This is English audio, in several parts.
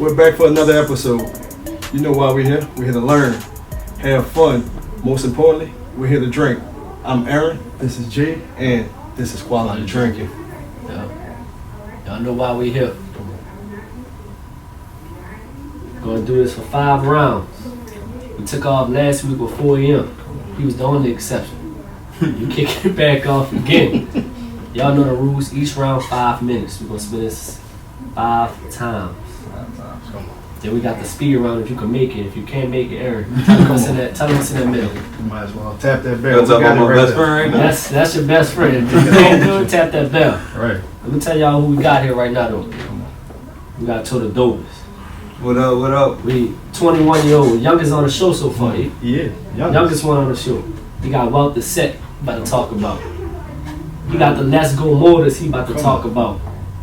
We're back for another episode. You know why we're here? We're here to learn, have fun. Most importantly, we're here to drink. I'm Aaron, this is Jay, and this is Quality Drinking. Yeah. Y'all know why we here. Gonna do this for 5 rounds. We took off last week at 4 a.m. He was the only exception. You kick it back off again. Y'all know the rules. Each round 5 minutes. We're gonna spin this 5 times. Then we got the speed round if you can make it. If you can't make it, Aaron, tell them what's in that middle. You might as well tap that bell. That's my best friend right now. That's your best friend. If you can't do it, tap that bell. Right. Let me tell y'all who we got here right now though. We got to the Dopest. What up, what up? We 21-year-old, youngest on the show so far. Yeah. Youngest one on the show. He got Wealth the Set about to talk about. He got the Let's Go Motors he about to talk about.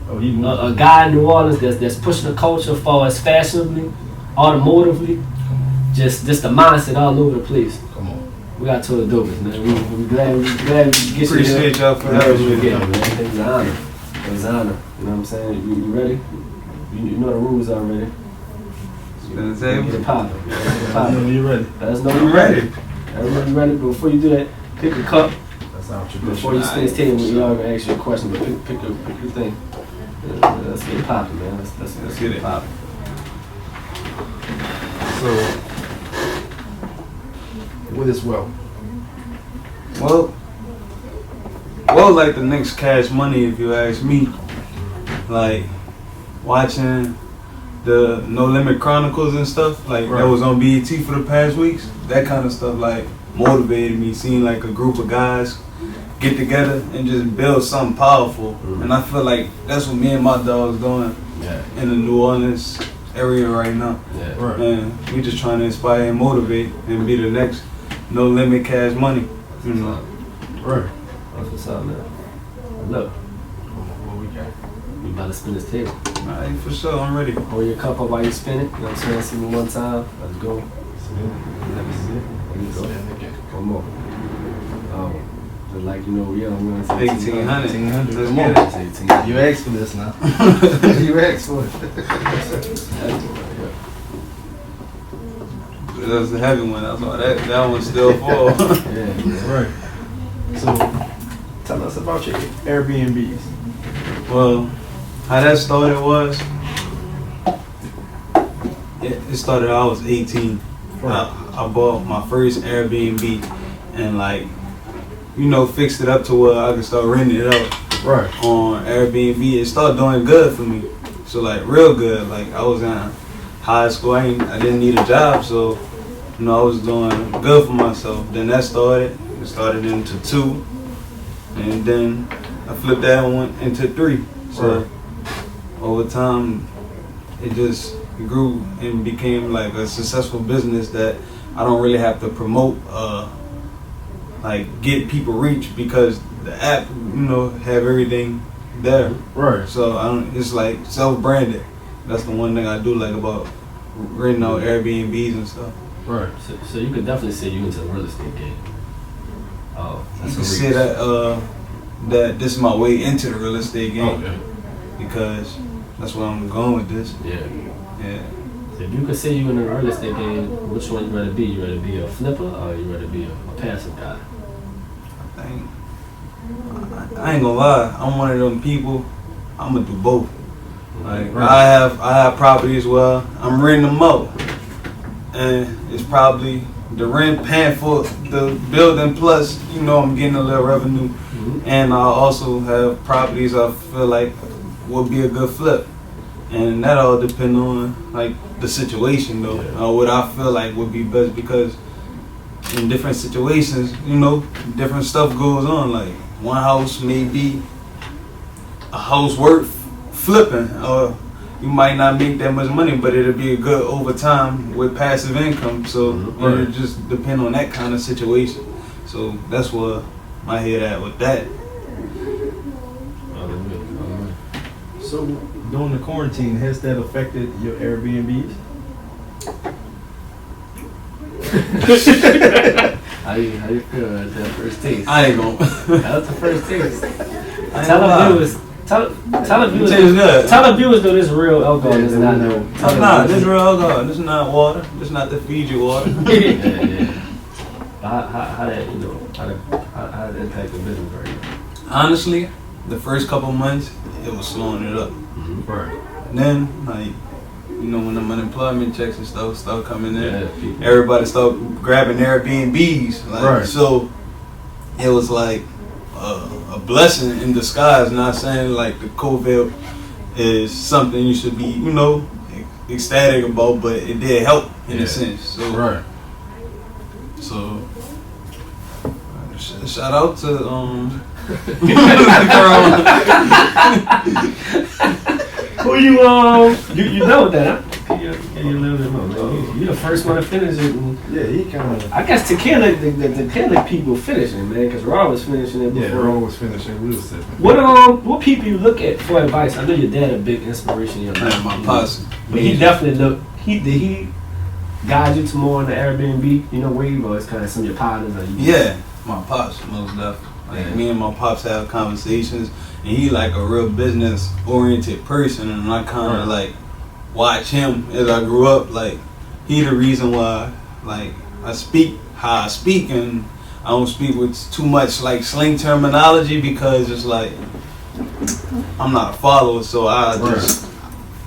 Oh, he A guy in New Orleans that's pushing the culture for us fashionably, automotively, just the mindset all over the place. Come on. We got to the Dopest, man. We glad we get you here. Appreciate y'all for having me. Again, man. It's an honor. It's an honor. You know what I'm saying? You ready? You know the rules already. Spin the table. Get it poppin'. When you ready? Let us know I'm you ready. Everybody ready? But before you do that, pick a cup. That's our tradition. Before you spin this table, we all gonna ask you a question, but pick your thing. Let's get it poppin', man. Let's get it poppin'. So, what is wealth? Well, like the next Cash Money, if you ask me. Like watching the No Limit Chronicles and stuff, like that was on BET for the past weeks. That kind of stuff like motivated me. Seeing like a group of guys get together and just build something powerful. And I feel like that's what me and my dog's doing in the New Orleans area right now. Yeah. Right. And we just trying to inspire and motivate and be the next No Limit Cash Money. You know. Right. That's what's up, man. Look, What we got? we about to spin this table. Alright, for sure, I'm ready. Hold your cup up while you spin it. You know what I'm saying? See me one time. Let's go. Let me see it. Let me go. Spin again. One more. Oh, just like you know, we gonna say 1800. 1800. Let's Come get on. it. Say 18. You asked for this now. You asked for it. That was the heavy one. That's all. That one's still full. Yeah. Right. So, tell us about your Airbnbs. Well, how that started was, it started. I was 18. I bought my first Airbnb and like, fixed it up to where I could start renting it out. Right. On Airbnb. It started doing good for me. So like real good. Like I was in high school. I didn't need a job, so I was doing good for myself. Then that started. It started into 2, and then I flipped that one into 3. So over time, it just grew and became like a successful business that I don't really have to promote, like get people reach, because the app, have everything there. Right. So it's like self-branded. That's the one thing I do like about renting out Airbnbs and stuff. Right. So you could definitely say you into the real estate game. Oh, that's You can say that this is my way into the real estate game. Okay. Because that's where I'm going with this. Yeah. Yeah. So if you could say you in the real estate game, which one you rather be? You rather be a flipper or you rather be a passive guy? I ain't gonna lie. I'm one of them people. I'm gonna do both. Like Right. I have properties where I'm renting them out, and it's probably the rent paying for the building, plus I'm getting a little revenue. And I also have properties I feel like would be a good flip, and that all depend on like the situation though. What I feel like would be best, because in different situations, different stuff goes on. Like one house may be a house worth flipping, or you might not make that much money, but it'll be a good overtime with passive income. So it just depend on that kind of situation. So that's where my head at with that. So, during the quarantine, has that affected your Airbnbs? How you feel at that first taste? I ain't gonna. That was the first taste. Tell Tell the viewers. Tastes good. Tell the viewers though this is real alcohol. This is not no. Oh, nah, this is real alcohol. This is not water. This is not the Fiji water. Yeah. How that how that impact the business right now? Honestly, the first couple months it was slowing it up. Right. And then like, you know, when the unemployment checks and stuff start coming in, Yeah, everybody start grabbing Airbnbs. Like, Right. So it was like a blessing in disguise. Not saying like the COVID is something you should be, you know, ecstatic about, but it did help in a sense. So Right. So shout out to Who you know that, huh? Can you a little bit more? Man? You the first one to finish it. And Yeah, he kind of. I guess Tequila, the Tequila people finishing, man, because Rob was finishing it before. Yeah, Ron was finishing. We was sipping. What people you look at for advice? I know your dad a big inspiration in your life. Man, my posse. But he definitely looked. Did he guide you to more on the Airbnb? You know, wave or it's kind of some of your partners. Or you Yeah, my pops most definitely. Like Yeah. me and my pops have conversations, and he like a real business oriented person, and I kind of like watch him as I grew up. Like he the reason why like I speak how I speak, and I don't speak with too much like slang terminology because it's like I'm not a follower, so I just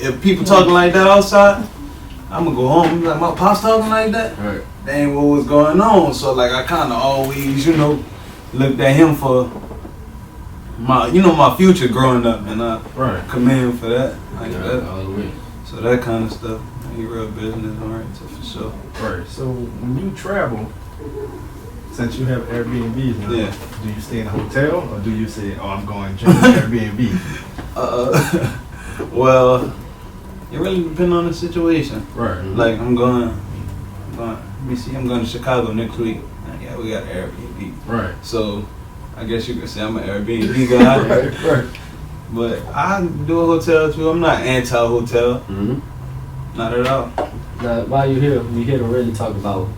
if people talking like that outside, I'm gonna go home and be like, my pops talking like that? Right. That ain't what was going on. So like I kind of always, you know, looked at him for my, you know, my future growing up, and I commend him for that. Like that. All the way. So that kind of stuff, he real business oriented for sure. Right. So when you travel, since you have Airbnbs now, Yeah. do you stay in a hotel or do you say, "Oh, I'm going to Airbnb"? Well, it really depends on the situation. Right. Like I'm going. Let me see. I'm going to Chicago next week. Yeah, we got an Airbnb. Right. So I guess you could say I'm an Airbnb guy. Right. But I do a hotel too. I'm not anti-hotel. Mm-hmm. Not at all. Now, while you're here, we're here to really talk about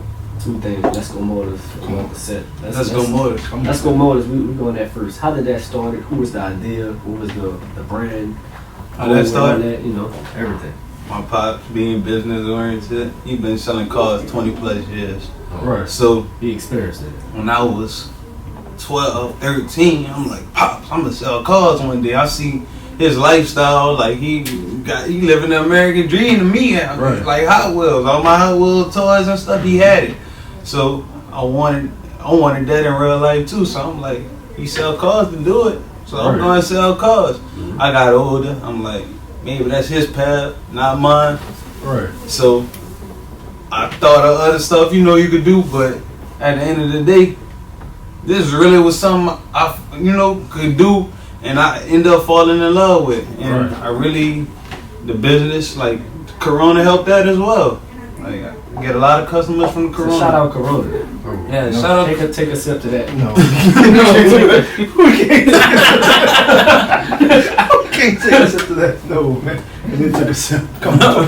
two things. Let's Go Motors. Come on, the set. Let's go Motors. Let's Go Motors. We going that first. How did that start? Who was the idea? Who was the brand? How that started? That, you know, everything. My pops being business oriented, he been selling cars 20 plus years. Right. So He experienced it. when I was 12, 13, I'm like, Pops, I'm gonna sell cars one day. I see his lifestyle, like he living the American dream to me. Right. Like Hot Wheels, all my Hot Wheels toys and stuff, he had it. So I wanted that in real life too. So I'm like, he sell cars to do it. So I'm Right. gonna sell cars. I got older. I'm like, maybe that's his path, not mine. Right. So I thought of other stuff, you know, you could do, but at the end of the day, this really was something I, you know, could do, and I ended up falling in love with. And Right. I really, the business, like Corona helped that as well. Like I get a lot of customers from Corona. So shout out Corona. Oh, Yeah, no. shout out. Take a sip to that. No. We Can't take a sip to that. No, man. And then took a sip. Come on.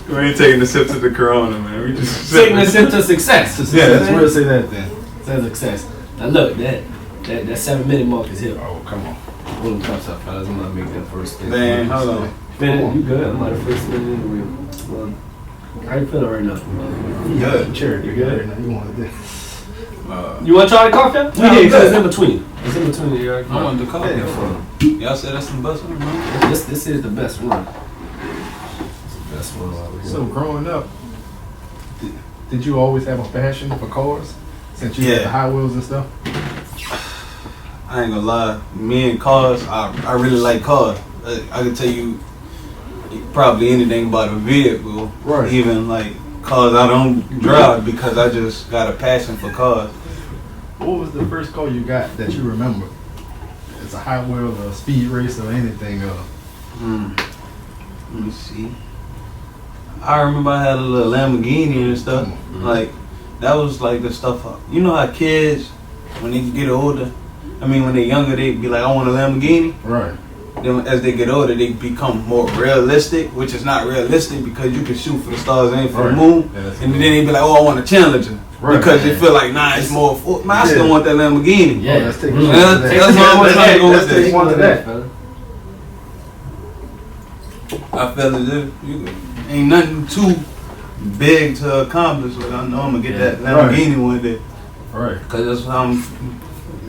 We ain't taking a sip to the Corona, man. We just Taking a sip to success. Yeah, that's where I say that then. To success. Now look, that 7-minute mark is here. Oh, come on. Pull them cups up, fellas. I'm gonna make that first spin. Man, hold on. Spin it. You good? I'm not the first spin in the wheel. How you feeling right now? Good. Charity. You good? Right now. You wanted this. You want to try the coffee? No, Yeah, I'm good. it's in between. It's in between the I wanted to call Yeah. you. Y'all said that's the best one, man. This is the best one. It's the best one over here. So growing up, did you always have a passion for cars? Since you had the Yeah. Hot Wheels and stuff? I ain't gonna lie, me and cars, I really like cars. I can tell you probably anything about a vehicle, Right. even like cars I don't drive because I just got a passion for cars. What was the first car you got that you remember? It's a Hot Wheel or a speed race or anything. Let me see. I remember I had a little Lamborghini and stuff. Like that was like the stuff. You know how kids, when they get older, when they're younger, they be like, I want a Lamborghini. Right. Then as they get older, they become more realistic, which is not realistic because you can shoot for the stars and for the moon. Yeah, that's And cool. then they be like, oh, I want a Challenger. Right. Because they feel like, nah, it's more. I still Yeah. want that Lamborghini. Yeah. Oh, let's take Mm. one of that. That's why I was trying to go with Let's take this. one of that. fella. I feel as if ain't nothing too big to accomplish. Like I know I'm gonna get that Lamborghini one day. Right. Cause that's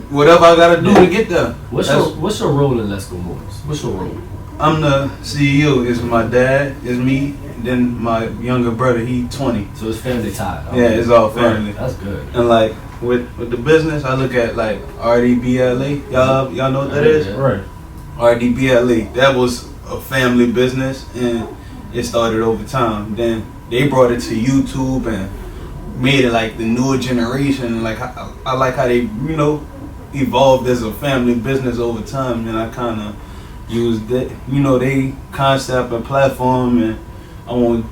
whatever I gotta do to get there. What's your role in Let's Go Motors? What's your role? I'm the CEO. It's my dad, it's me, and then my younger brother. He 20. So it's family tied. Yeah, it's all family. Right. That's good. And like with the business, I look at like RDBLA. Y'all know what that is? Yeah. Right. RDBLA. That was a family business, and it started over time. Then they brought it to YouTube and made it like the newer generation. Like I like how they evolved as a family business over time, and I kind of used that they concept and platform, and I want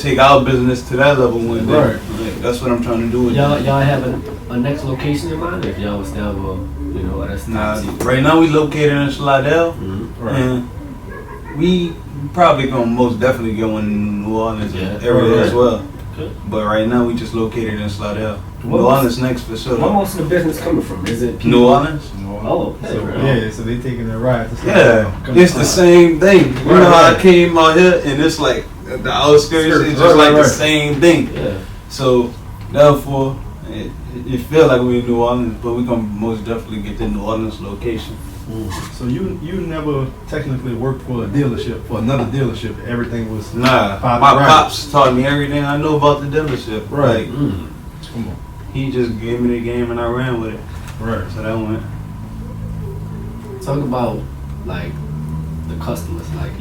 take our business to that level one day. Right. Like, that's what I'm trying to do with Y'all have a next location in mind? If y'all was down that's right now we located in Slidell, Right. and we probably gonna most definitely get one in New Orleans area Right. as well. Okay. But right now we just located in Slidell. What New Orleans next for sure. Where most of the business coming from? Is it people? New Orleans? Oh, hey, So, right. so they taking a ride to Yeah, it's the same thing. You know how I came out here and it's like the outskirts, it's just like the same thing. Yeah. So therefore, it feel like we in New Orleans, but we gonna most definitely get the New Orleans location. So you never technically worked for a dealership, for another dealership. Everything was Nah, my pops taught me everything I know about the dealership. Right. Like, Come on. he just gave me the game and I ran with it. Right. So that went. Talk about like the customers. Like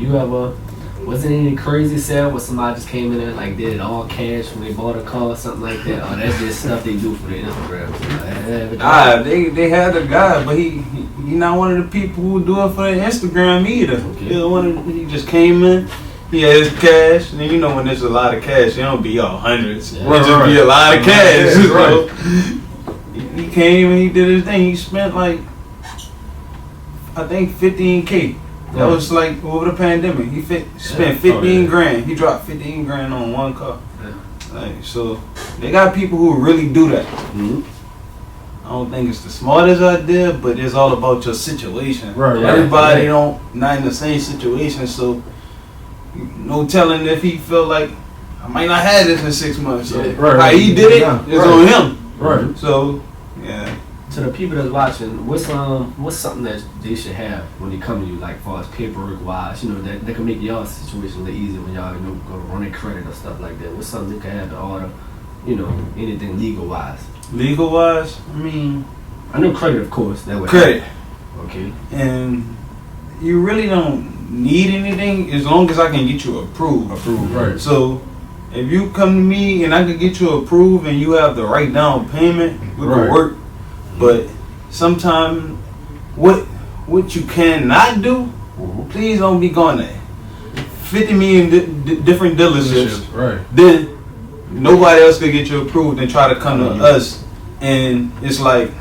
wasn't any crazy sale where somebody just came in and like did it all cash when they bought a car or something like that? Or that's just stuff they do for their Instagram. They had a guy, but he not one of the people who do it for the Instagram either. Okay. He just came in. He had his cash, and when there's a lot of cash, it don't be all hundreds. Yeah. It just be a lot of cash. Yeah, So he came and he did his thing. He spent like I think $15K. That was like over the pandemic. He spent 15 grand. He dropped 15 grand on one car. Yeah. Like, so they got people who really do that. I don't think it's the smartest idea, but it's all about your situation. Right. Everybody not in the same situation, so no telling if he felt like I might not have this in 6 months. So how he did it is on him. Right. So yeah. To the people that's watching, what's something that they should have when they come to you, like far as paperwork wise, that can make y'all situation a little easier when y'all go to run a credit or stuff like that. What's something they can have to order, anything legal wise? Legal wise, I mean, I know credit, of course. That way. Credit. Okay. And you really don't need anything as long as I can get you approved. Right. So if you come to me and I can get you approved and you have the right down payment, we can work. But sometimes what you cannot do, please don't be going there. 50 million different dealerships. Right. Then nobody else could get you approved and try to come to us. And it's like,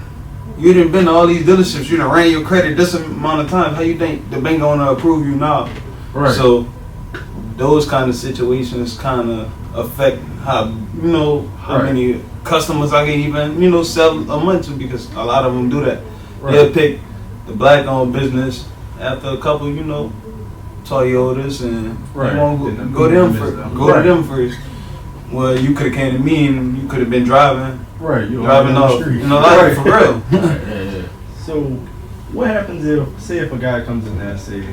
you done been to all these dealerships, you done ran your credit this amount of times. How you think the bank gonna approve you now? Right. So those kind of situations kind of affect how many customers I can even sell a month to, because a lot of them do that. Right. They'll pick the black-owned business after a couple Toyotas, and they won't go to them first. Well, you could have came to me and you could have been driving Driving off, the street. like for real. So, what happens if a guy comes in there and say,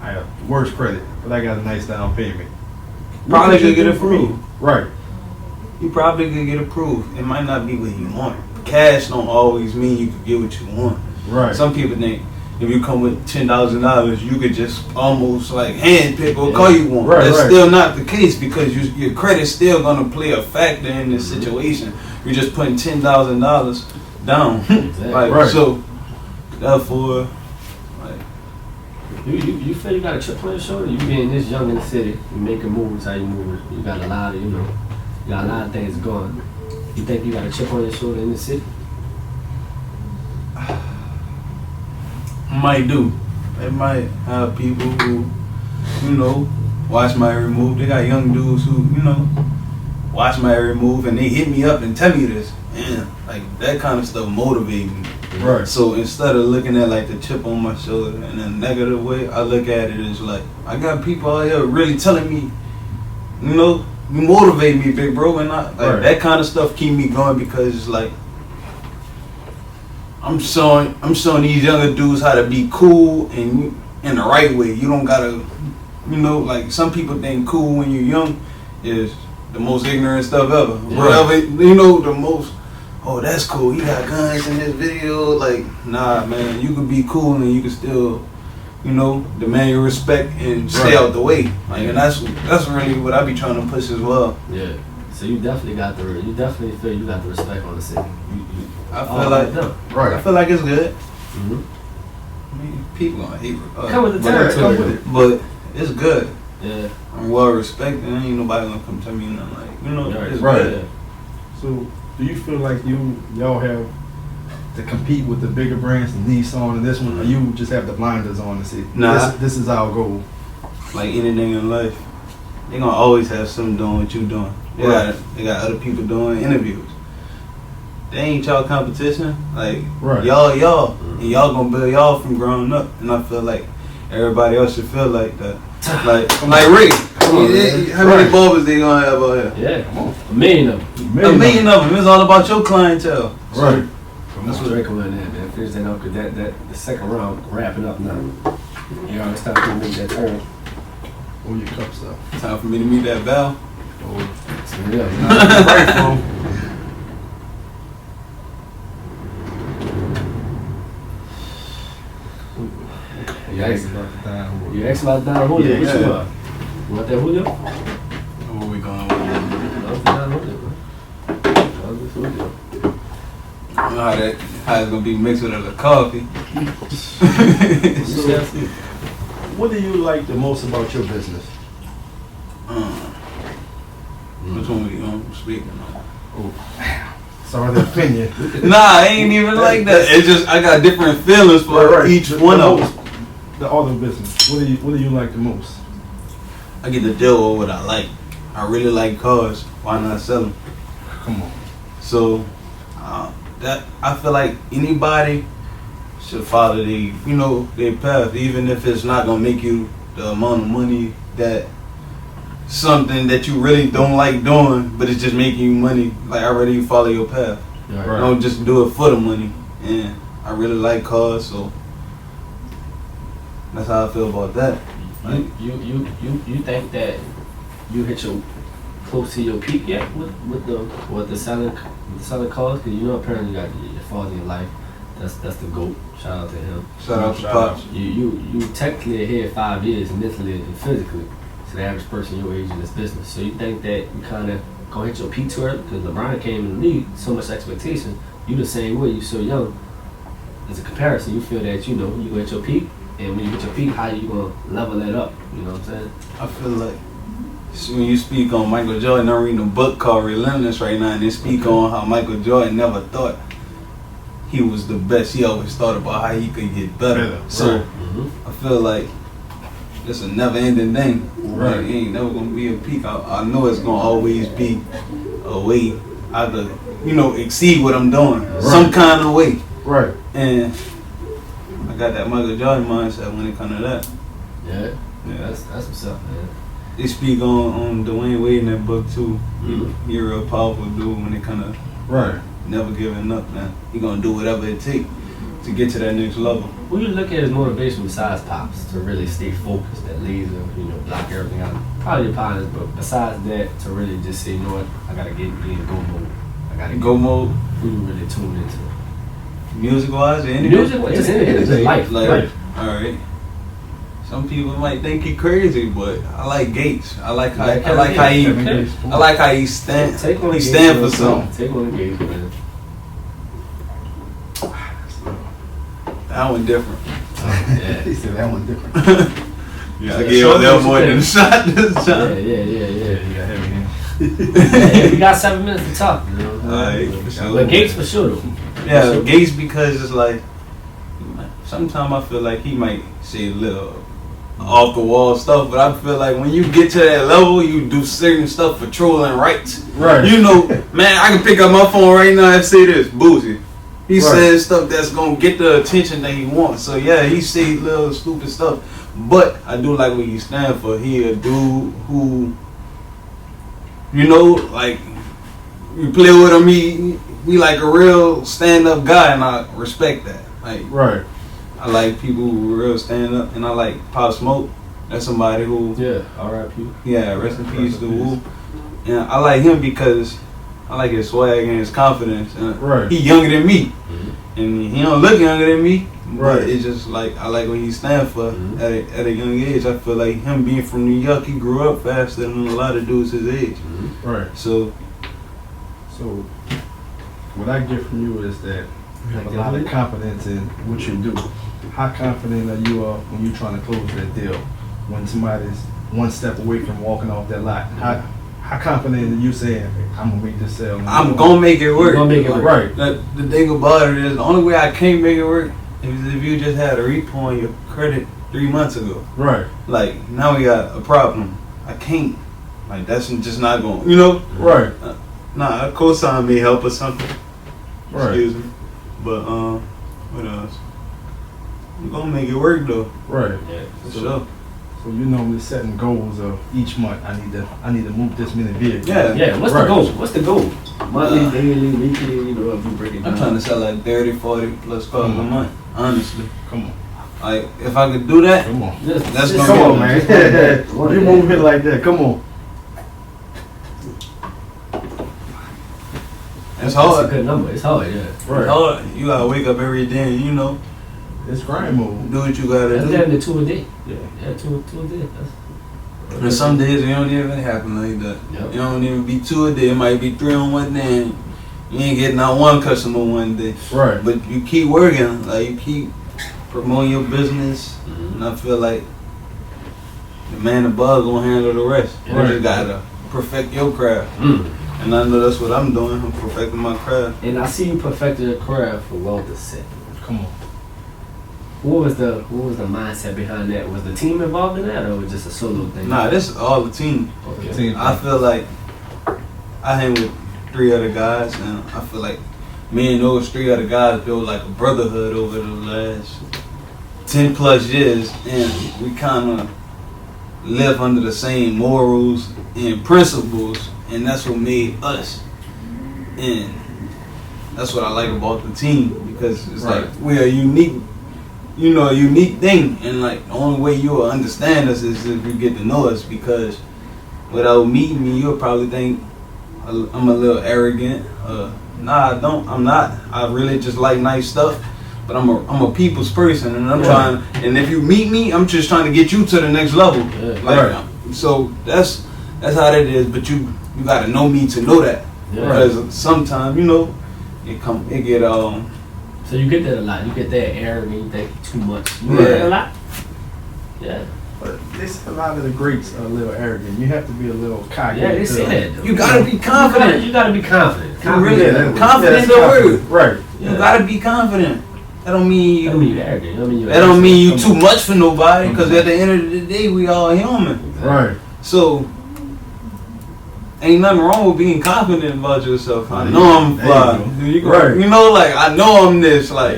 I have worse credit, but I got a nice down payment? Probably could get approved. Right. You probably could get approved. It might not be what you want. Cash don't always mean you can get what you want. Right. Some people think if you come with $10,000, you could just almost like hand pick what car you want. Right, That's still not the case, because your credit's still gonna play a factor in this situation. You're just putting $10,000 down. Exactly. So therefore, You feel you got a chip on your shoulder? You being this young in the city, you making moves how you moving. You got a lot of things going. You think you got a chip on your shoulder in the city? might do. They might have people who, watch my every move. They got young dudes who, watch my every move, and they hit me up and tell me this. Man, like that kind of stuff motivates me. Right. So instead of looking at like the chip on my shoulder in a negative way, I look at it as like I got people out here really telling me, you know, you motivate me, big bro, and that kind of stuff keep me going because it's like I'm showing these younger dudes how to be cool and in the right way. You don't gotta, you know, like some people think cool when you're young is the most ignorant stuff ever. Whatever, you know, the most. Oh, that's cool. He got guns in this video. Like, nah, man. You can be cool and you can still, you know, demand your respect and stay out the way. Like, and that's really what I be trying to push as well. Yeah. So you definitely feel you got the respect on the city. I feel like I feel like it's good. I mean, people gonna hate it. Come with the territory, but it's good. Yeah. I'm well respected. Ain't nobody gonna come tell me nothing like, you know, it's good. So, do you feel like y'all have to compete with the bigger brands, the Nissan and this one, or you just have the blinders on and say, this is our goal? Like anything in life, they gonna always have something doing what you doing. They got other people doing interviews. They ain't y'all competition. Like y'all, and y'all gonna build y'all from growing up. And I feel like everybody else should feel like that. Like Rick. How many barbers they gonna have out here? Yeah, come on. A million of them. A million of them. It's all about your clientele. Right. That's what recommend that, man. Finish that up, cause that the second round wrapping up now. You know, it's time to make that turn. All your cups up. Time for me to meet that Val. So, yeah, You asked about Don Julio. Yeah, What you want? You want that Julio? Where we going with Don Julio. I know how it's gonna be mixed with the coffee. So, what do you like the most about your business? Which one we speaking on? Oh, sorry, the opinion. Nah, I ain't even like that. It's just I got different feelings for each one of them. The auto business. What do you like the most? I get to deal with what I like. I really like cars. Why not sell them? Come on. So that I feel like anybody should follow their path, even if it's not gonna make you the amount of money that something that you really don't like doing, but it's just making you money. Like I rather you follow your path. Right. Don't just do it for the money. And I really like cars, so that's how I feel about that. You think that you hit your close to your peak yet with the selling cars? Because you know apparently you got your father in your life. That's the GOAT. Shout out to him. Shout out to Pops. You technically ahead 5 years mentally and physically to the average person your age in this business. So you think that you kind of gonna hit your peak too early? Because LeBron came in the league, so much expectation. You the same way. You so young. As a comparison, you feel that you gonna hit your peak. And when you hit your peak, how you gonna level that up? You know what I'm saying? I feel like when you speak on Michael Jordan, I'm reading a book called Relentless right now, and they speak on how Michael Jordan never thought he was the best. He always thought about how he could get better. So I feel like it's a never-ending thing. Right. It ain't never gonna be a peak. I know it's gonna always be a way I could, exceed what I'm doing some kind of way. Right. And I got that Michael Jordan mindset when it comes to that. Yeah. That's what's up, man. They speak on Dwayne Wade in that book too. He a real powerful dude when it kind of never giving up, man. He gonna do whatever it takes to get to that next level. What do you look at as motivation besides Pops to really stay focused, that laser, block everything out? Probably your partners, but besides that, to really just say, you know what, I gotta get in go mode. I gotta go mode. Who you really tune into? Music wise, or anything? Music wise, just anything. Just life. Alright. Some people might think he crazy, but I like Gates. I like how he stand. He stand for something. Take on the Gates, man. That one different. Yeah. He said that one different. I gave a little more than a shot this time. Yeah. You got heavy hands. Yeah, we got 7 minutes to talk. Alright, for sure. But Gates for sure though. Yeah, Gates because it's like sometimes I feel like he might say a little off the wall stuff, but I feel like when you get to that level, you do certain stuff for trolling rights. Right. Man, I can pick up my phone right now and say this, Boosie. He says stuff that's gonna get the attention that he wants. So yeah, he say little stupid stuff, but I do like what he stand for. He a dude who, you know, like you play with him, he like a real stand up guy, and I respect that. Like I like people who real stand up, and I like Pop Smoke. That's somebody who R.I.P. Yeah, rest in peace to Wu. And I like him because I like his swag and his confidence. And he younger than me, and he don't look younger than me. But it's just like I like what he stand for at a young age. I feel like him being from New York, he grew up faster than a lot of dudes his age. So what I get from you is that you have a lot of confidence in what you do. How confident are you when you're trying to close that deal? When somebody's one step away from walking off that lot, how confident are you saying, I'm gonna make this sale? I'm gonna make it work. Gonna make it work. The thing about it is, the only way I can't make it work is if you just had a repo on your credit 3 months ago. Like, now we got a problem. I can't. Like, that's just not going, you know? Nah, a cosign may help or something. Excuse me. But, what else? I'm gonna make it work though. Yeah, for sure. So you normally setting goals of each month. I need to move this many vehicles. Yeah. What's the goal? What's the goal? Monthly, daily, weekly. You know, if you break it down. I'm trying to sell like 30, 40 plus cars a month. Honestly, come on. Like if I could do that, come on. That's come gonna on, man. You move it like that. Come on. It's hard. That's a good number. It's hard. Yeah. It's hard. You gotta wake up every day and, you know, it's grind mode. Do what you gotta That's do. That's damn 2 a day. Yeah, two a day. And some days it don't even happen like that. It don't even be 2 a day. It might be 3 on one day. And you ain't getting out one customer one day. But you keep working. Like you keep promoting your business. And I feel like the man above gonna handle the rest. You just gotta perfect your craft. And I know that's what I'm doing. I'm perfecting my craft. And I see you perfecting your craft for welder set. Come on. What was the mindset behind that? Was the team involved in that, or was it just a solo thing? Nah, this is all the team. Okay. I feel like I hang with 3 other guys, and I feel like me and those 3 other guys built like a brotherhood over the last 10 plus years, and we kind of live under the same morals and principles, and that's what made us. And that's what I like about the team, because it's like we're a unique thing, and like the only way you'll understand us is if you get to know us, because without meeting me, you'll probably think I'm a little arrogant. Nah, I'm not. I really just like nice stuff, but I'm a people's person, and I'm trying. And if you meet me, I'm just trying to get you to the next level. So that's how that is. But you gotta know me to know that, because sometimes it get So you get that a lot. You get that arrogant. You think too much. You get that a lot. Yeah. But they say a lot of the greats are a little arrogant. You have to be a little cocky. Yeah, they say that. Though. You gotta be confident. You gotta be confident. Confident is the word. Right. You gotta be confident. That don't mean you arrogant. That don't mean you too much for nobody. Because at the end of the day, we all human. Right. So ain't nothing wrong with being confident about yourself. I know I'm fly. You know, like I know I'm this. Like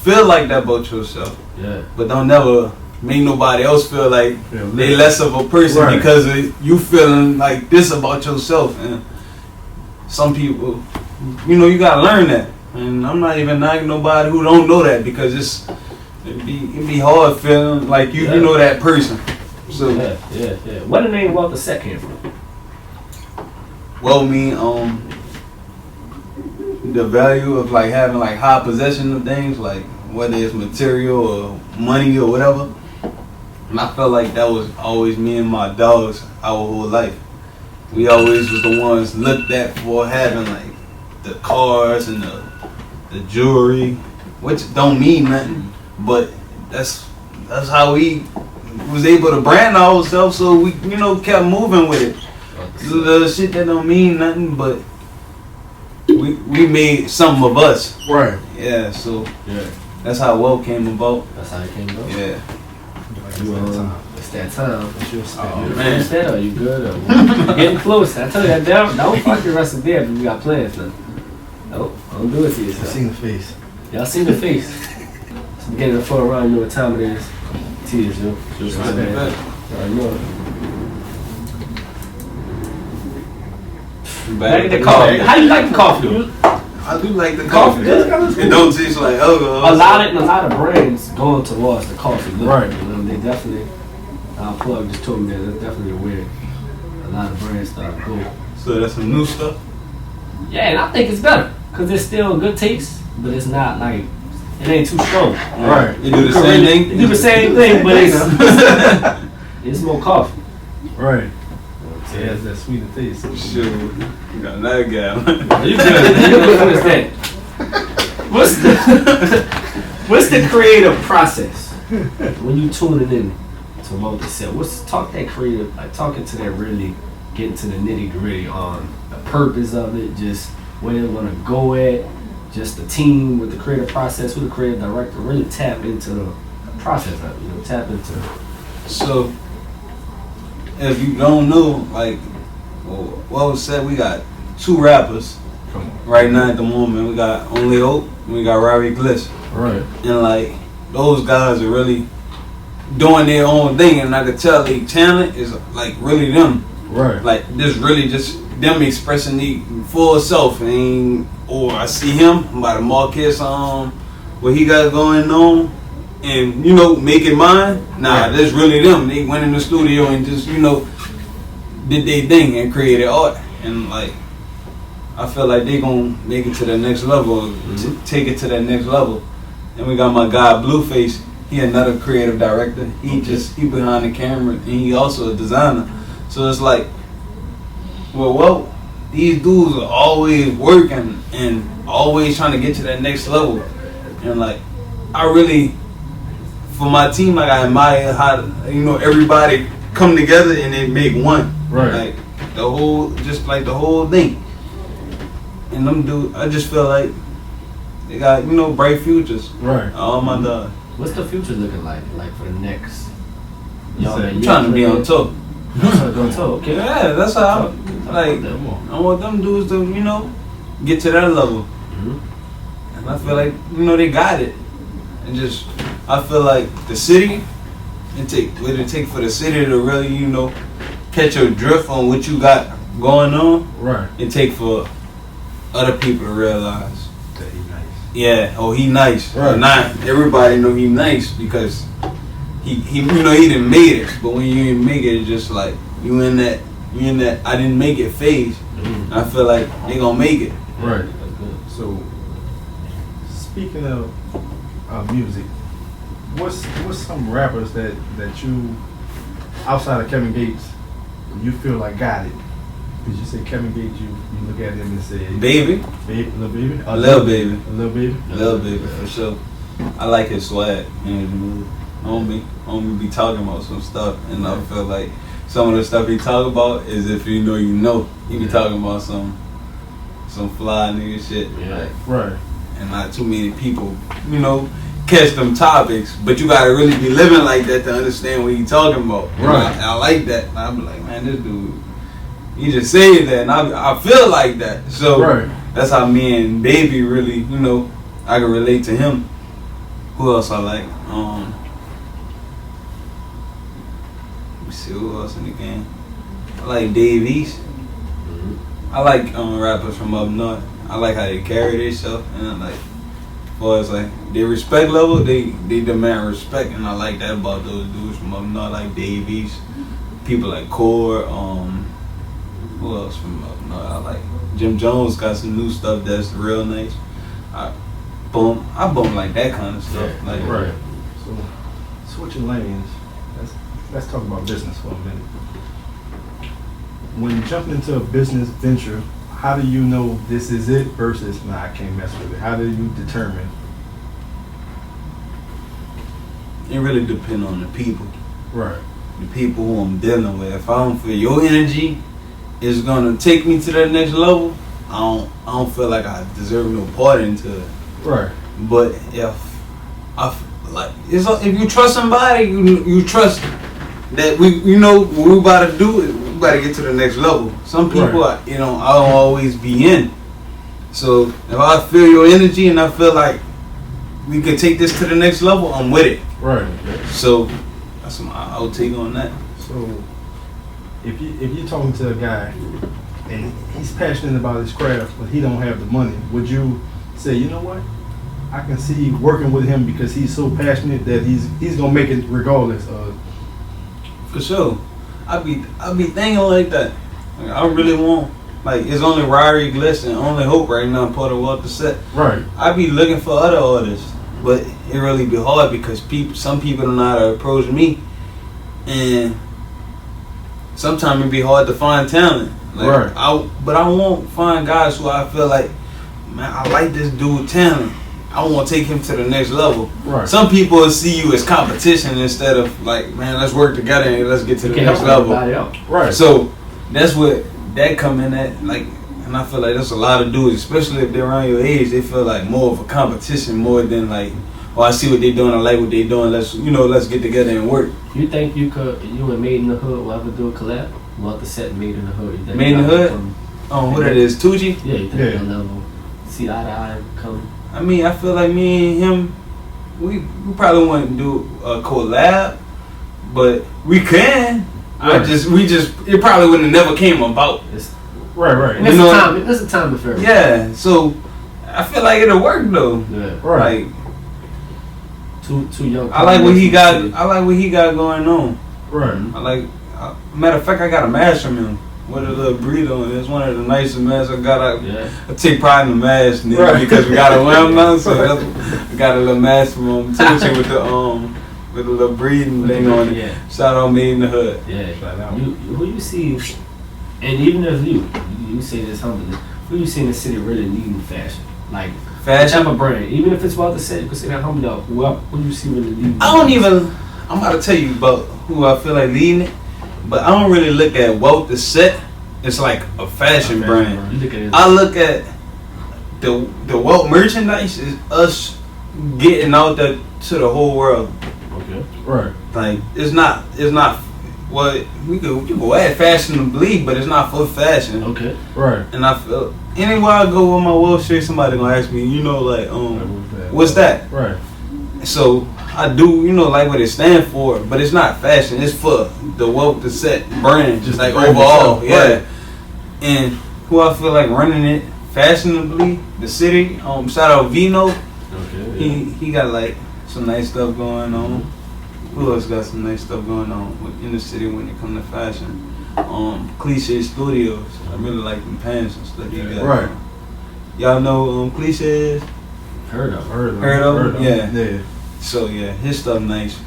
feel like that about yourself. Yeah. But don't never make nobody else feel like they less of a person because of you feeling like this about yourself. And some people, you gotta learn that. And I'm not even knocking nobody who don't know that, because it'd be hard feeling like you know that person. So yeah. Where the name Walter Set came from? Well, the value of like having like high possession of things, like whether it's material or money or whatever. And I felt like that was always me and my dogs our whole life. We always was the ones looked at for having like the cars and the jewelry, which don't mean nothing, but that's how we was able to brand ourselves, so we kept moving with it. The shit that don't mean nothing, but we made something of us. Right. Yeah, so that's how wealth came about. That's how it came about. Yeah. It's that time. Oh, man. Are you good? Or getting close. I tell you that. Don't fuck the rest of the day if you got plans now. Nope. Don't do it to I've yourself. seen the face. Y'all seen the face. It's the beginning of the 4th round. You know what time it is. Tears, yo. Just Right like there. that. I know. Back Like the coffee. How you like the coffee though? I do like the Coffee, coffee. It don't taste like alcohol. A lot of brands going towards the coffee look. Right. You know, they definitely. Our plug just told me that that's definitely where a lot of brands start to go. So that's some new stuff. Yeah, and I think it's better because it's still a good taste, but it's not like it ain't too strong. Right. You do the same thing. You do the same thing, but it's more coffee. Right. It has that sweeter taste. Shoot, you got another guy. You good? You good for this day? What's the creative process when you tuning in to multi-set? Talk that creative, like talking to that really, getting to the nitty gritty on the purpose of it, just where they want to go at, just the team with the creative process, who the creative director, really tap into the process of it, you know, tap into. So, if you don't know, like, what was said, we got 2 rappers Come on. right now at the moment. We got Only Hope and we got Robbie Gliss. Right. And like, those guys are really doing their own thing, and I could tell their talent is like really them. Right. Like, this really just them expressing their full self. Or I see him by the Marquez what he got going on, and you know, make it mine. Nah, that's really them. They went in the studio and just, you know, did their thing and created art. And like, I feel like they gonna make it to the next level, take it to that next level. And we got my guy Blueface. He another creative director. He behind the camera, and he also a designer. So it's like, well, these dudes are always working and always trying to get to that next level. And like, I really, for my team, like, I admire how, you know, everybody come together and they make one. Right. Like the whole thing. And them dudes, I just feel like they got, you know, bright futures. Right. Oh my God. What's the future looking like for the next? I'm trying to be on top. Okay. Yeah, that's how I'm, like, Come on. I want them dudes to, you know, get to that level. Mhm. And I feel like, you know, they got it. And just, I feel like the city, what it take for the city to really, you know, catch your drift on what you got going on. Right. It take for other people to realize, That he nice. yeah, oh, he nice. Right. Not everybody know he nice because he you know, he didn't make it. But when you didn't make it, it's just like you in that I didn't make it phase. And I feel like they gonna make it. Right. So, speaking of music, what's some rappers that you, outside of Kevin Gates, you feel like got it? Because you say Kevin Gates, you look at him and say, Baby, Lil Baby? Lil Baby, Lil Baby? Lil Baby for sure. I like his swag. Homie be talking about some stuff, and I feel like some of the stuff he talk about is, if you know, you know. He be talking about some fly nigga shit. Yeah. Like, Right. and not too many people, you know, catch them topics, but you gotta really be living like that to understand what he talking about. Right. I like that. And I be like, man, this dude, he just said that, and I feel like that. So Right. that's how me and Baby really, you know, I can relate to him. Who else I like? Let me see who else in the game. I like Dave East. I like rappers from up north. I like how they carry themselves, and I like, as far as like their respect level, they demand respect, and I like that about those dudes from up north, like Dave East, people like Core. Who else from up north? I like Jim Jones got some new stuff that's real nice. I bump like that kind of stuff. Yeah. Like, Right. So, switching lanes, let's talk about business for a minute. When jumping into a business venture, how do you know this is it versus, nah, I can't mess with it? How do you determine? it really depends on the people. Right. The people who I'm dealing with. If I don't feel your energy is gonna take me to that next level, I don't feel like I deserve no part into it. Right. But if you trust somebody, you trust that we know what we about to do. We about to get to the next level. Some people, Right. I don't always be in. So if I feel your energy and I feel like we could take this to the next level, I'm with it. Right. So that's my outtake on that. So if you're talking to a guy and he's passionate about his craft, but he don't have the money, would you say, you know what? I can see working with him because he's so passionate that he's gonna make it regardless of. For sure. I be thinking like that. Like, I really want, like, it's only Ryrie Gliss and Only Hope right now, part of Walter Set. Right. I be looking for other artists, but it really be hard because some people don't know how to approach me, and sometimes it be hard to find talent. Like, right. But I won't find guys who I feel like, man, I like this dude talent. I want to take him to the next level. Right. Some people will see you as competition instead of like, man, let's work together and let's get to the next level. Right. So that's what that come in at, like, and I feel like that's a lot of dudes, especially if they're around your age. They feel like more of a competition more than like, oh, I see what they're doing, I like what they're doing. Let's get together and work. You think you and Made in the Hood will ever do a collab? Walter Set Made in the Hood. You think Made in the Hood? Who that is? Tucci? Yeah, you think they'll never see eye to eye and come? I mean, I feel like me and him, we probably wouldn't do a collab, but we can. Right. It probably wouldn't have never came about. Right. And it's a time affair. Yeah, so I feel like it'll work though. Yeah. Right. Like, Too young. I like what he got. I like what he got going on. Right. Matter of fact, I got a mask from him with a little breather on it. It's one of the nicest masks I got. I take pride in the mask, nigga, right. because we got a wear them now. So I got a little mask from him. Tucci with the little breathing thing on it. Yeah. Shout out Made in the Hood. Yeah. Who you see, and even if you say this humbly, who you see in the city really needing fashion? Like fashion, type of brand. Even if it's Walter Set, you can say that humbly. Who you see really needing? I'm about to tell you about who I feel like leading it, but I don't really look at Walter Set. It's like a fashion brand. I look at the Walt merchandise is us getting out there to the whole world. Okay. Right. Like it's not. Well, you go add fashion to believe, but it's not for fashion. Okay. Right. And I feel anywhere I go with my Walt shirt, somebody gonna ask me, what's that? Right. So I do, like what it stands for, but it's not fashion. It's for the Walt Set brand, just like overall, itself. yeah. Right. And who I feel like running it fashionably, the city. Shout out Vino. Okay. Yeah. He got like some nice stuff going on. Who else got some nice stuff going on in the city when it comes to fashion? Cliche Studios. I really like them pants and stuff. He got. Right. Y'all know Cliches? Heard of. Heard of? Yeah. So yeah, his stuff nice.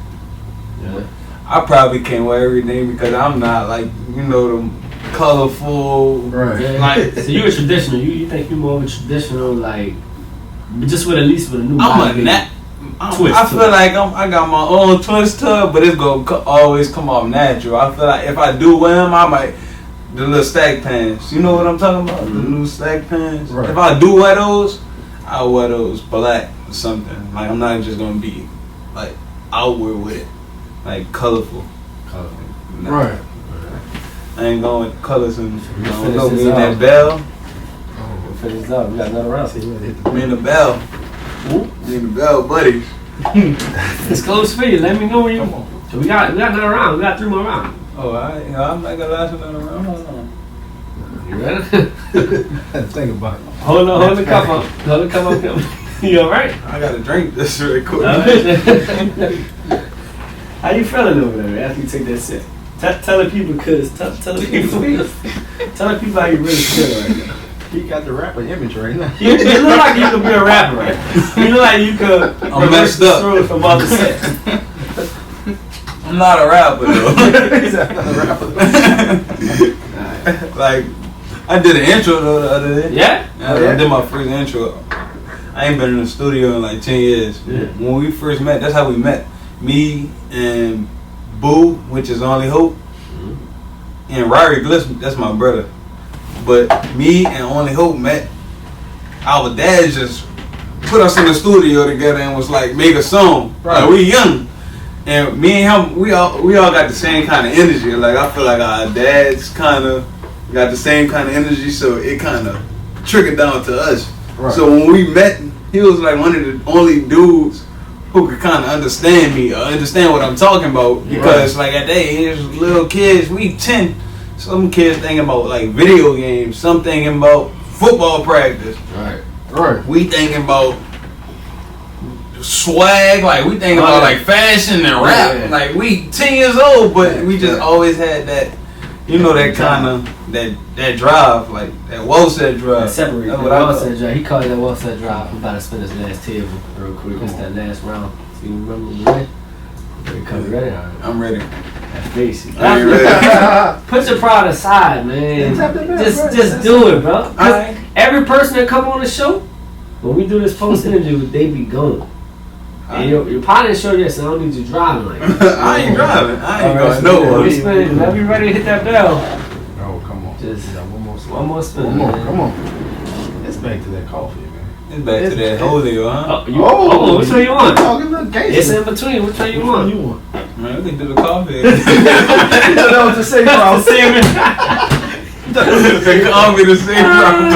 Yeah. I probably can't wear everything because I'm not like the colorful. Right. Yeah. Like, so you a traditional? You think you more of a traditional, like, just with at least with a new. I feel like I got my own twist to it, but it's gonna always come off natural. I feel like if I do wear them, I might the little stack pants. You know what I'm talking about? Mm-hmm. The new stack pants. Right. If I do wear those, I'll wear those black or something. Like I'm not just gonna be like outward with it, like colorful. Nah. Right. I ain't going with colors and finish me this in out. that bell. We'll finish this up. We got another round. Me in the bell. Me in the bell, buddy. It's close for you. Let me know when you. So we got another round. We got 3 more rounds. Oh, I'm not gonna last another round. Hold on. You ready? Think about it. Hold the cup up. Hold the cup up. You all right? I gotta drink this really quick. All right. How you feeling over there after you take that sip? Tell the people, tell the people how you really feel right now. He got the rapper image right now. You look like you could be a rapper, right? You look like you could. I'm messed up. From Walter Set. I'm not a rapper though. He's not a rapper. Like, I did an intro though the other day. Yeah? I did my first intro. I ain't been in the studio in like 10 years. Yeah. When we first met, that's how we met. Me and Boo, which is Only Hope, and Ryrie Gliss, that's my brother. But me and Only Hope met. Our dad just put us in the studio together and was like, make a song. Right. Like, we young. And me and him, we all got the same kind of energy. Like, I feel like our dads kind of got the same kind of energy, so it kind of trickled down to us. Right. So when we met, he was like one of the only dudes who could kind of understand me or understand what I'm talking about. Because like at that age, little kids, we 10. Some kids thinking about like video games. Some thinking about football practice. Right. We thinking about swag, like we thinking about like fashion and rap. Yeah. Like we 10 years old, but we just always had that, you know, that kind of that drive, like that well-set drive. That separate. That's That what I well-set thought. drive. He called it that well-set drive. I'm about to spin this last table real quick. It's that last round. So you remember when you ready? You come ready? All right. I'm ready. That's basic. Are you ready? Put your pride aside, man. Just do it, bro. 'Cause Alright. every person that come on the show, when we do this post interview, they be gone. And your partner showed you, so I don't need you driving like that. I ain't driving. I ain't Alright, going so nowhere. we spin. Whenever you ready to hit that bell, Oh, come on. just Yeah, one more spin. one more spin. Come on, man. come on. It's back to that coffee, man. It's back to that holy, huh? Oh, which one you want? Talking the gangster. It's in between. Which one you Which want? one you want? Man, we can do the coffee. That was the same problem. The coffee, the same problem.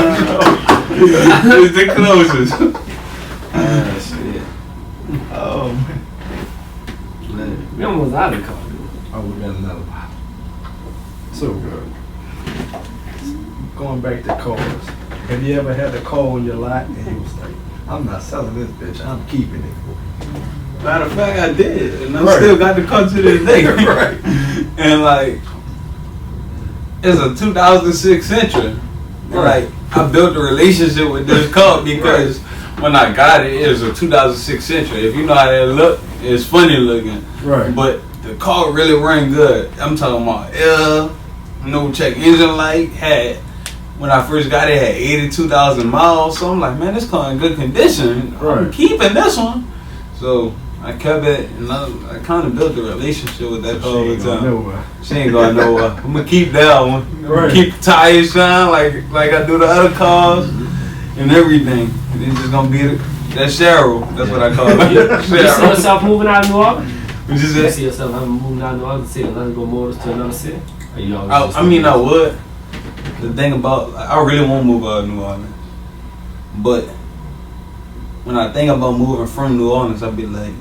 It's the closest. Shit. Oh, man. We almost out of the coffee. Oh, we got another bottle. So good. Going back to cars. Have you ever had a car on your lot and you was like, I'm not selling this bitch, I'm keeping it. Matter of fact, I did, and I Right. still got the car to this day. Right. And like, it's a 2006 Sentra. Right. Like, I built a relationship with this car because when I got it, it was a 2006 Sentra. If you know how that look, it's funny looking. Right. But the car really ran good. I'm talking about air, no check engine light. When I first got it, had 82,000 miles. So I'm like, man, this car in good condition. I'm Right. keeping this one. So I kept it, and I kind of built a relationship with that car over time. She ain't going nowhere. I'm gonna keep that one. Right. Keep the tires shine like I do the other cars and everything. And it's just gonna be that Cheryl. That's what I call it. You see Cheryl. yourself moving out of New Orleans? What you You say? see yourself moving out of New Orleans, see another go motors to another city? Or you always just- I mean, I would. The thing about, I really won't move out of New Orleans. But when I think about moving from New Orleans, I'll be like,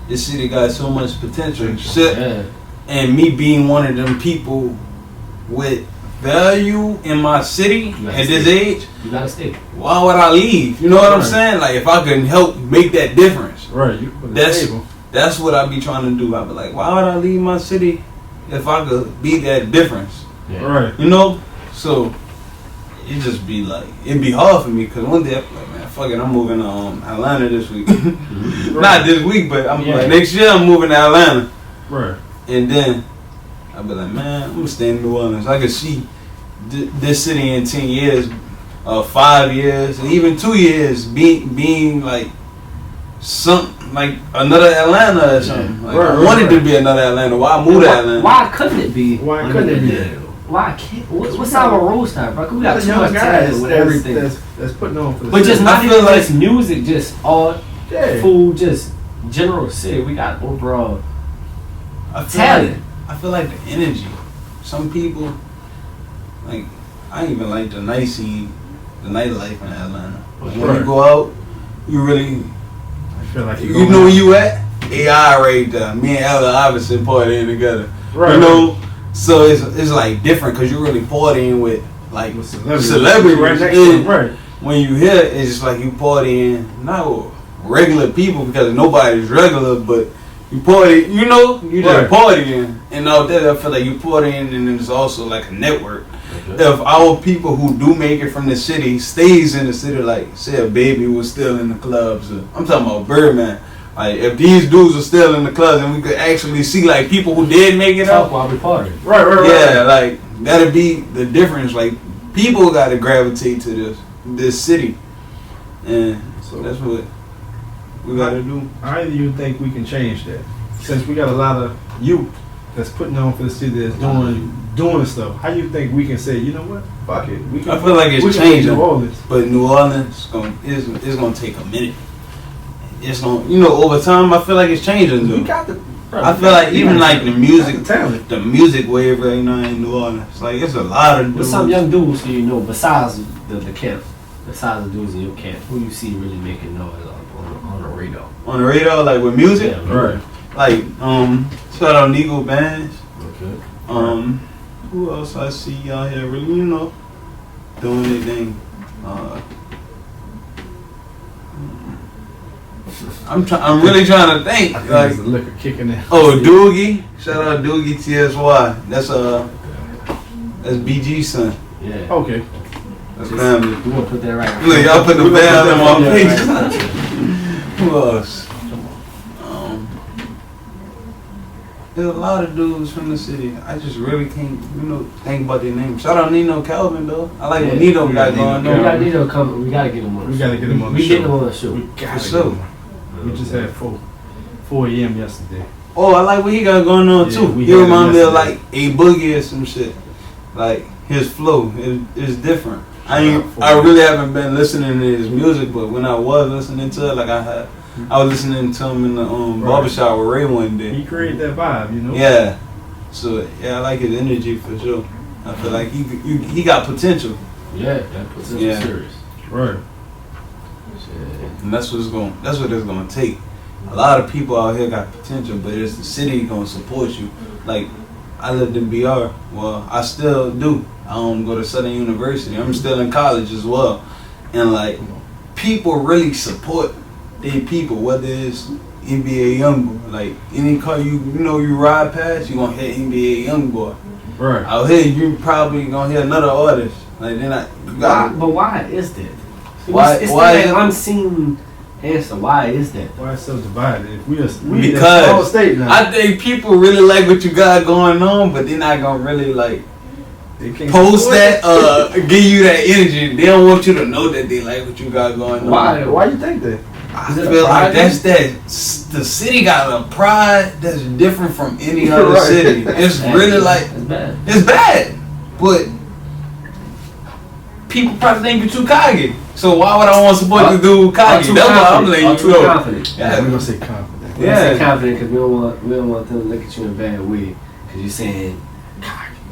this city got so much potential. Shit. Yeah. And me being one of them people with value in my city You gotta at this stay. age, You gotta stay. why would I leave? You know what I'm Right. saying? Like, if I can help make that difference, Right, you put the That's- table. that's what I be trying to do. I be like, why would I leave my city if I could be that difference? Yeah. Right. You know? So it just be like, it'd be hard for me because one day I be like, man, fuck it, I'm moving to Atlanta this week. Not this week, but I'm Yeah. like, next year I'm moving to Atlanta. Right. And then I'll be like, man, I'm gonna stay in New Orleans. I can see this city in 10 years, 5 years, and even 2 years being like like another Atlanta or something. Like, I wanted to be another Atlanta. Why move to Atlanta? Why couldn't it be? Why couldn't it be that? Why can't? What's our road style, bro? 'Cause we got There's too young much guys talent with that's- everything. That's putting on for the But just city. not I feel even like- just music, just art, Yeah. food, just general shit. We got overall I feel talent. like, I feel like the energy. Some people, like, I even like the nightlife in Atlanta. When you Right. go out, you really, I feel like you know where you at? AI right there. Me and Ella Iverson partying together. Right. You know? So it's like different because you're really partying with like With celebrities. right next to And them. Right. when you here, it's just like you partying, not with regular people because nobody's regular, but you party, you know, you just Right. partying. And out there, I feel like you partying and then it's also like a network. If our people who do make it from the city stays in the city, like say a baby was still in the clubs, I'm talking about Birdman. Like if these dudes are still in the clubs and we could actually see like people who did make it Talk out, while we party. Right. yeah, like that'd be the difference. Like people got to gravitate to this city, and So that's what we got to do. how do you think we can change that? Since we got a lot of youth that's putting on for the city that's doing stuff, how do you think we can say, you know what, fuck it, we can? I feel like it's we can changing. do all this. But New Orleans is gonna take a minute. It's gonna, over time. I feel like it's changing. We Though. got the. I feel like even like the music, talent. the music wave right now in New Orleans, like it's a lot of What's dudes. some young dudes do you know besides the camp? besides the dudes in your camp, who you see really making noise on the radio? On the radio, like with music? Yeah, Right. Like, shout out Nego Bands. Okay. Who else I see out here really, doing their thing? I'm really trying to think. I think Like, it's the liquor kicking in. oh, Doogie. Shout out Doogie TSY. That's BG's son. Yeah. Okay. That's family. We want to put that right. Look, y'all put the band on my Yeah, face. right. Who else? There's a lot of dudes from the city. I just really can't, think about their names. Shout out Nino Calvin, though. I like what Nino got going We got on. Nino coming. We gotta get him on. We gotta get him on the We show. get him on the show. We gotta For get sure. him on. We just had 4 a.m. yesterday. Oh, I like what he got going on, Yeah, too. we He had him remind me of, yesterday. like, A Boogie or some shit. Like, his flow is different. I really haven't been listening to his music, but when I was listening to it, like I was listening to him in the barbershop with Ray one day. He created that vibe, Yeah. So yeah, I like his energy for sure. I feel like he got potential, Yeah, that puts it Yeah. serious. Right. Shit. and that's what it's gonna take. A lot of people out here got potential, but it's the city gonna support you. Like I lived in BR. Well, I still do. I don't go to Southern University. I'm still in college as well, and like people really support their people, whether it's NBA Youngboy. Like any car you ride past, you gonna hear NBA Youngboy. Right. Out here, you probably gonna hear another artist. Like then But why is that? Why- It's why that is- unseen answer. Why is that? Why it's so divided? If we in a small Because state now. I think people really like what you got going on, but they're not gonna really like They can't post support that, it. give you that energy. They don't want you to know that they like what you got going on. Why you think that? I Is it a feel pride like that's the city got a pride that's different from any other Right. city. It's really like It's bad. it's bad, but people probably think you're too cocky. So why would I want to support the dude cocky? That's why I'm letting too you know. confident. Yeah, we're gonna say confident. We Yeah. say confident because we don't want them to look at you in a bad way because you're saying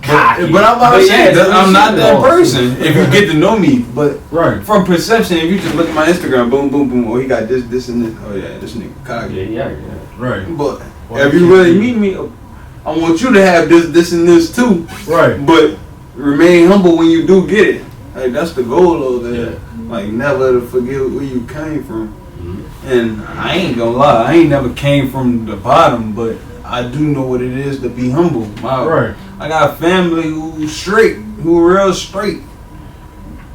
But I'm about to say that I'm not that person. If you get to know me, but Right. from perception, if you just look at my Instagram, boom, boom, boom, oh he got this, and this. Oh yeah, this nigga cocky. Yeah. Right. But Well, if you really meet me, I want you to have this, and this too. Right. But remain humble when you do get it. Like that's the goal over there. Yeah. Like never to forget where you came from. Mm-hmm. And I ain't gonna lie, I ain't never came from the bottom, but I do know what it is to be humble. Right. I got a family who's straight, who real straight.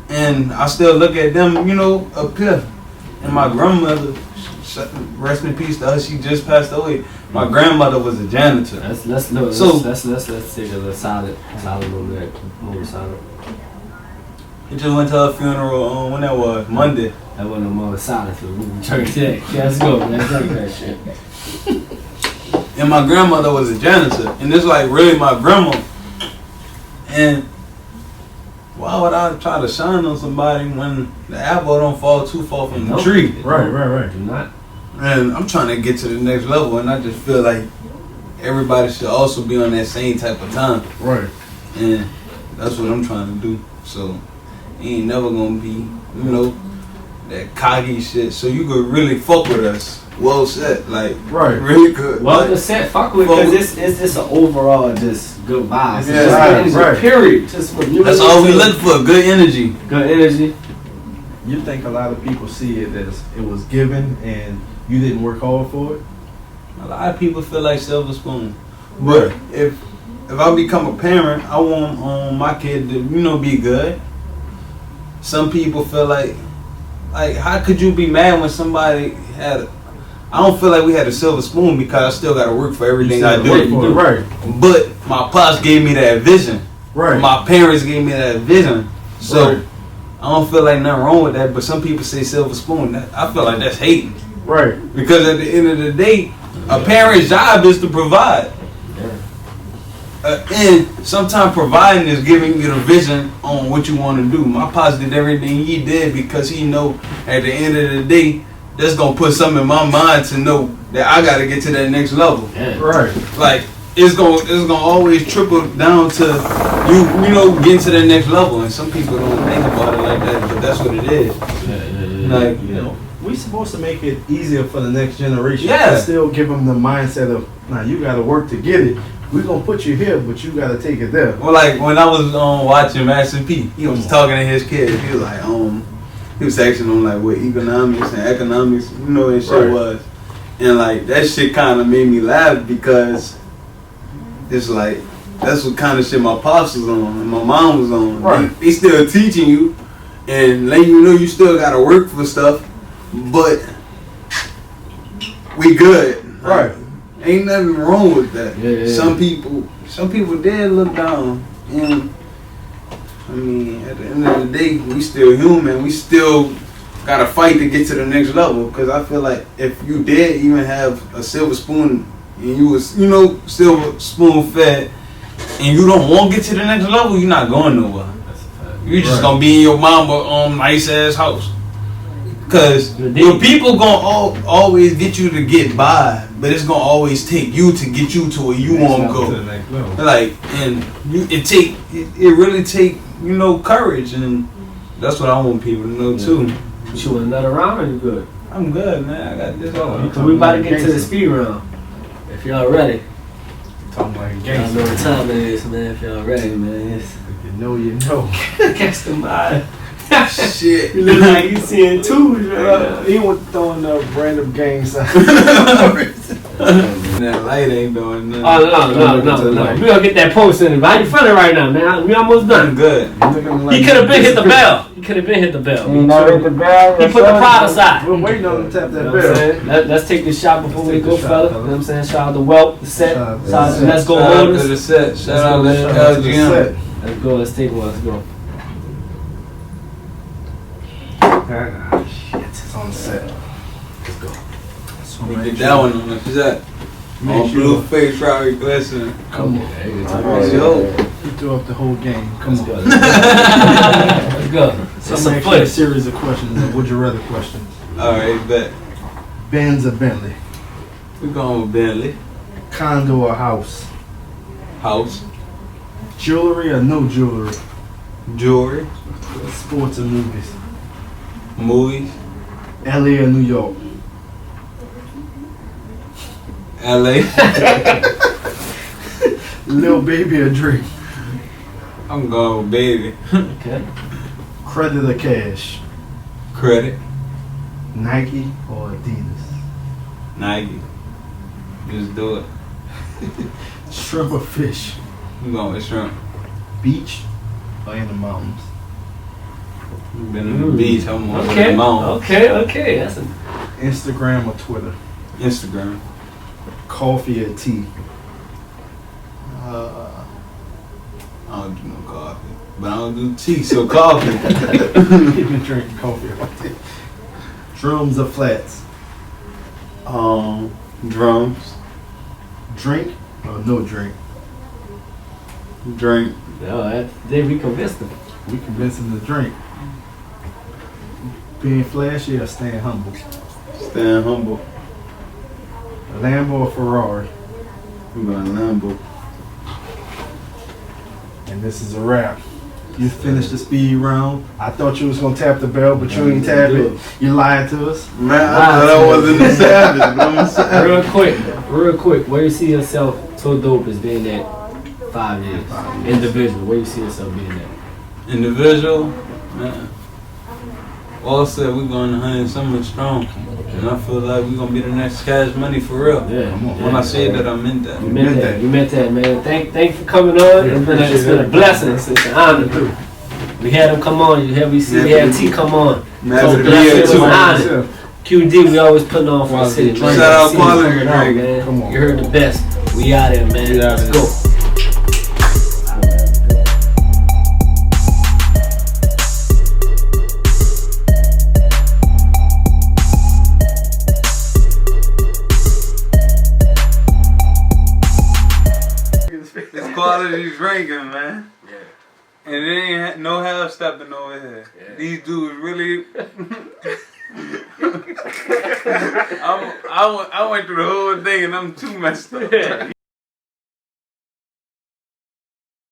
And I still look at them, up here. And my grandmother, rest in peace to her, she just passed away. My grandmother was a janitor. Let's take a little silent moment. Silent. He just went to her funeral when that was Monday. That wasn't a moment of silence. So we can turn today. Yeah, let's go. Let's drink that shit. And my grandmother was a janitor, and it's like really my grandma. And why would I try to shine on somebody when the apple don't fall too far from the tree? Right. Do not. And I'm trying to get to the next level, and I just feel like everybody should also be on that same type of time. Right. And that's what I'm trying to do. So ain't never gonna be, that cocky shit. So you could really fuck with us. Well said, like Right. really good. Well, like, the set fuck with because it's just an overall just good vibes. Yeah, Just right, good energy, right. period. Just what you that's all we look for. Good energy. Good energy. You think a lot of people see it as it was given and you didn't work hard for it? A lot of people feel like silver spoon, but if I become a parent, I want my kid to be good. Some people feel like how could you be mad when somebody had? I don't feel like we had a silver spoon because I still got to work for everything I do. Right. But my pops gave me that vision. Right. My parents gave me that vision. So Right. I don't feel like nothing wrong with that. But some people say silver spoon. I feel like that's hating. Right. Because at the end of the day, a parent's job is to provide. And sometimes providing is giving you the vision on what you want to do. My pops did everything he did because he know at the end of the day, that's going to put something in my mind to know that I got to get to that next level. Yeah. Right. Like, it's gonna always trickle down to you know, getting to the next level. And some people don't think about it like that, but that's what it is. Yeah. Like, You know, we supposed to make it easier for the next generation. Yeah. To still give them the mindset of, nah, you got to work to get it. We're gonna put you here, but you got to take it there. well, like when I was watching Master P, he was talking to his kids. He was like, he was asking them like what economics and economics, you know, and shit Right. was, and like that shit kind of made me laugh because it's like that's what kind of shit my pops was on and my mom was on. Right. They still teaching you and letting you know you still gotta work for stuff, but we good. Right. Ain't nothing wrong with that. Yeah. Some people did look down, and I mean, at the end of the day, we still human. We still gotta fight to get to the next level. Because I feel like if you did even have a silver spoon and you was, you know, silver spoon fed, and you don't want to get to the next level, you're not going nowhere. That's a fact. You're just Right. gonna be in your mama nice ass house. Cause Indeed. your people gonna always get you to get by, but it's gonna always take you to get you to where you want to To go. the next level. Like, and it really take, you know, courage, and that's what I want people to know too. You want another round or you good? I'm good, man. I got this all. So we about to get to the speed round. If y'all ready. Talking like a Y'all gangster. know what time it is, man. If y'all ready, man. It's If you know, you know. catch them eye. Shit. You look like you seeing twos right now. He was throwing up random games. That light ain't doing nothing. Oh, no. We gonna get that post in it. How you feeling right now, man? We almost I'm done. good. He could have been hit the bell. He could have been hit the bell. He put the pride aside. We're waiting on him to tap You that know what I'm bell. saying? Let's take this shot before we Let's go, take the shot, fella. You fella. know what I'm saying? Shout out to Welt, the set. Shout out to Shout out to the Let's Go Shout out to Motors. the set. Shout Let's out go, to man. Shout out to the LGM. set. Let's go. Let's take one. Let's go. Ah, shit. It's on the set. Let's go. So We make get sure- that one on the set. Make All sure- blue face, Robbie glistening. Come on. Let's go. You threw up the whole game. Come Let's go. on. Let's go. So It's I'm some asking a footage. series of questions, and would you rather questions. Alright, bet. Benz or Bentley? We going with Bentley. Condo or house? House. Jewelry or no jewelry? Jewelry. Sports or movies? Movies. LA or New York? LA. Lil Baby or Drake? I'm going with baby. Okay. Credit or cash? Credit. Nike or Adidas? Nike. Just do it. Shrimp or fish? I'm going with shrimp. Beach or in the mountains? We've been on the beach. I'm on Okay. the mountain. Okay. That's a Instagram or Twitter? Instagram. Coffee or tea? I don't do no coffee. But I don't do tea, so coffee. You've been drinking coffee all day. Drums or flats? Drums. Drink or no drink? Drink. Then we convinced them. We convinced him to drink. Being flashy or staying humble? Staying humble. Lambo or Ferrari? I'm going Lambo. And this is a wrap. You finished the speed round. I thought you was gonna tap the bell, but you ain't tap it. You lied to us. Man, I thought I wasn't a savage, but I'm a savage. Real quick. Where you see yourself so dope as being at 5 years? Individual. Where you see yourself being at? Individual, man. All said we're going 100 something strong. And I feel like we're gonna be the next Cash Money for real. Yeah. When I said that, I meant that. You meant that, man. Thank you for coming on. It's been a blessing. It's an honor. We had him come on. We had T come on. I'm happy to be blessed. here It was too. an honor. QD, we always putting on for the city. Shout out See Quality you coming out, Drink. man. Come on. You heard the best. We out here, man. We out Let's here. go. It's quality drinking, man. And it ain't no half stepping over here. These dudes really. I went through the whole thing and I'm too messed up.